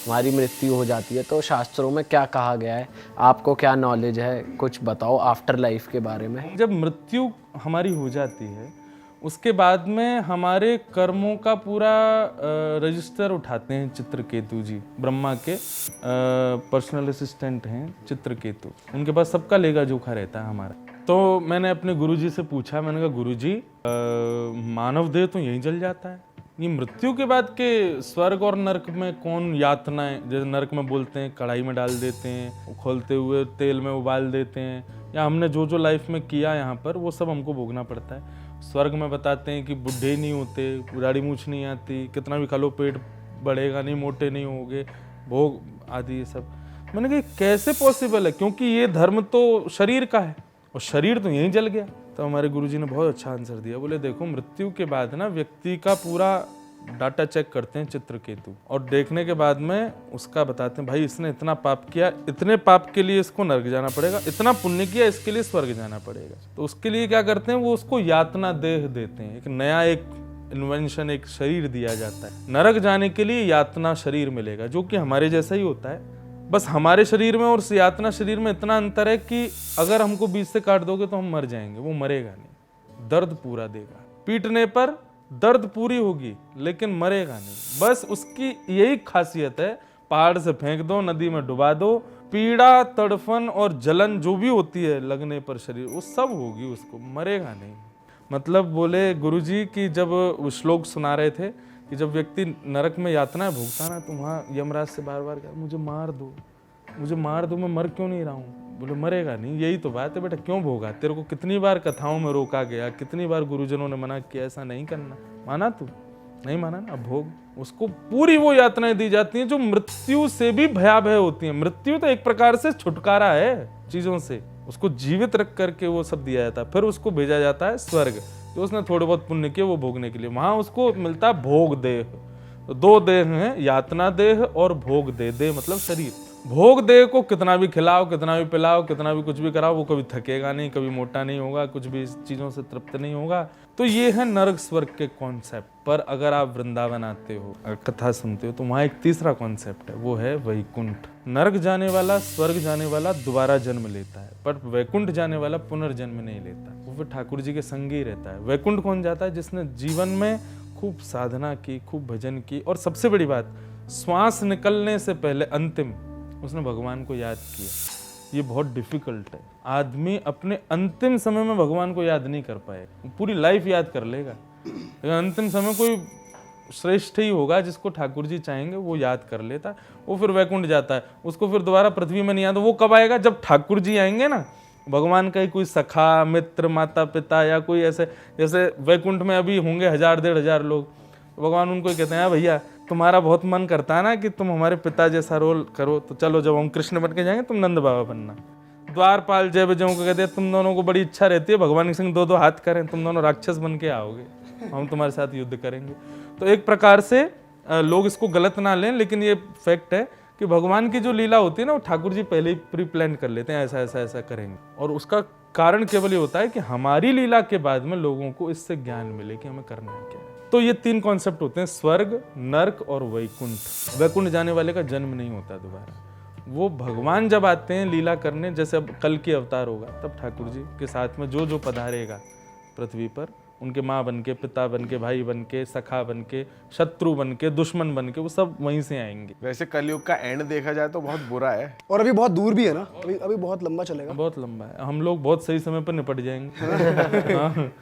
हमारी मृत्यु हो जाती है, तो शास्त्रों में क्या कहा गया है, आपको क्या नॉलेज है, कुछ बताओ आफ्टर लाइफ के बारे में। जब मृत्यु हमारी हो जाती है उसके बाद में हमारे कर्मों का पूरा रजिस्टर उठाते हैं चित्रकेतु जी, ब्रह्मा के पर्सनल असिस्टेंट हैं चित्रकेतु। उनके पास सबका लेखा जोखा रहता है हमारा। तो मैंने अपने गुरुजी से पूछा, मैंने कहा गुरुजी मानव देह तो यहीं जल जाता है, ये मृत्यु के बाद के स्वर्ग और नरक में कौन यातनाएं, जैसे नरक में बोलते हैं कढ़ाई में डाल देते हैं, खोलते हुए तेल में उबाल देते हैं, या हमने जो जो लाइफ में किया यहाँ पर वो सब हमको भोगना पड़ता है। स्वर्ग में बताते हैं कि बुढ़े नहीं होते, दाढ़ी मूछ नहीं आती, कितना भी खा लो पेट बढ़ेगा नहीं, मोटे नहीं होगे, भोग आदि ये सब। मैंने कहा कैसे पॉसिबल है, क्योंकि ये धर्म तो शरीर का है और शरीर तो यहीं जल गया। तो हमारे गुरुजी ने बहुत अच्छा आंसर दिया, बोले देखो मृत्यु के बाद ना व्यक्ति का पूरा डाटा चेक करते हैं चित्रकेतु, और देखने के बाद में उसका बताते हैं भाई इसने इतना पाप किया, इतने पाप के लिए इसको नरक जाना पड़ेगा, इतना पुण्य किया इसके लिए स्वर्ग जाना पड़ेगा। तो उसके लिए क्या करते हैं, वो उसको यातना देह देते हैं, एक नया एक इन्वेंशन, एक शरीर दिया जाता है। नरक जाने के लिए यातना शरीर मिलेगा जो कि हमारे जैसा ही होता है, बस हमारे शरीर में और यातना शरीर में इतना अंतर है कि अगर हमको बीच से काट दोगे तो हम मर जाएंगे, वो मरेगा नहीं, दर्द पूरा देगा, पीटने पर दर्द पूरी होगी लेकिन मरेगा नहीं। बस उसकी यही खासियत है, पहाड़ से फेंक दो, नदी में डुबा दो, पीड़ा तड़फन और जलन जो भी होती है लगने पर शरीर, वो सब होगी, उसको मरेगा नहीं। मतलब बोले गुरुजी कि जब वो श्लोक सुना रहे थे कि जब व्यक्ति नरक में यातनाएं भोगता ना, तो वहाँ यमराज से बार बार कहा मुझे मार दो, मुझे मार दो, मैं मर क्यों नहीं रहा हूँ। बोले मरेगा नहीं, यही तो बात है बेटा, क्यों भोगा, तेरे को कितनी बार कथाओं में रोका गया, कितनी बार गुरुजनों ने मना किया ऐसा नहीं करना, माना तू नहीं माना ना, अब भोग। उसको पूरी वो यातनाएं दी जाती हैं जो मृत्यु से भी भयावह होती हैं। मृत्यु तो एक प्रकार से छुटकारा है चीजों से, उसको जीवित रख करके वो सब दिया जाता है, फिर उसको भेजा जाता है स्वर्ग, जो उसने थोड़े बहुत पुण्य किए वो भोगने के लिए, वहां उसको मिलता है भोग देह। तो दो देह हैं, यातना देह और भोग देह। देह मतलब शरीर। भोग देह को कितना भी खिलाओ, कितना भी पिलाओ, कितना भी कुछ भी कराओ, वो कभी थकेगा नहीं, कभी मोटा नहीं होगा, कुछ भी इस चीजों से तृप्त नहीं होगा। तो ये है नरक स्वर्ग के कॉन्सेप्ट। पर अगर आप वृंदावन आते हो, कथा सुनते हो, तो वहां एक तीसरा कॉन्सेप्ट है, वो है वैकुंठ। नरक जाने वाला, स्वर्ग जाने वाला दोबारा जन्म लेता है, पर वैकुंठ जाने वाला पुनर्जन्म नहीं लेता, वो फिर ठाकुर जी के संग ही रहता है। वैकुंठ कौन जाता है, जिसने जीवन में खूब साधना की, खूब भजन की, और सबसे बड़ी बात, श्वास निकलने से पहले अंतिम उसने भगवान को याद किया। ये बहुत डिफिकल्ट है, आदमी अपने अंतिम समय में भगवान को याद नहीं कर पाए, पूरी लाइफ याद कर लेगा, लेकिन अंतिम समय कोई श्रेष्ठ ही होगा जिसको ठाकुर जी चाहेंगे वो याद कर लेता है, वो फिर वैकुंठ जाता है, उसको फिर दोबारा पृथ्वी में नहीं आता। वो कब आएगा, जब ठाकुर जी आएंगे ना, भगवान का ही कोई सखा मित्र माता पिता या कोई ऐसे, जैसे वैकुंठ में अभी होंगे 1000-1500 लोग, भगवान उनको ही कहते हैं भैया तुम्हारा बहुत मन करता है ना कि तुम हमारे पिता जैसा रोल करो, तो चलो जब हम कृष्ण बन के जाएंगे तुम नंद बाबा बनना। द्वारपाल जय विजयों को कहते हैं तुम दोनों को बड़ी इच्छा रहती है भगवान के संग 2-2 हाथ करें, तुम दोनों राक्षस बन के आओगे, हम तुम्हारे साथ युद्ध करेंगे। तो एक प्रकार से लोग इसको गलत ना लें, लेकिन ये फैक्ट है कि भगवान की जो लीला होती है ना, वो ठाकुर जी पहले ही प्री प्लान कर लेते हैं, ऐसा ऐसा ऐसा करेंगे, और उसका कारण केवल ये होता है कि हमारी लीला के बाद में लोगों को इससे ज्ञान मिले कि हमें करना है क्या है। तो ये 3 कॉन्सेप्ट होते हैं, स्वर्ग, नर्क और वैकुंठ। वैकुंठ जाने वाले का जन्म नहीं होता दोबारा, वो भगवान जब आते हैं लीला करने, जैसे अब कल की अवतार होगा, तब ठाकुर जी के साथ में जो जो पधारेगा पृथ्वी पर, उनके माँ बन के, पिता बन के, भाई बन के, सखा बन के, शत्रु बन के, दुश्मन बन के, वो सब वहीं से आएंगे। वैसे कलयुग का एंड देखा जाए तो बहुत बुरा है, और अभी बहुत दूर भी है ना, अभी बहुत लंबा चलेगा, बहुत लंबा है, हम लोग बहुत सही समय पर निपट जाएंगे। हाँ।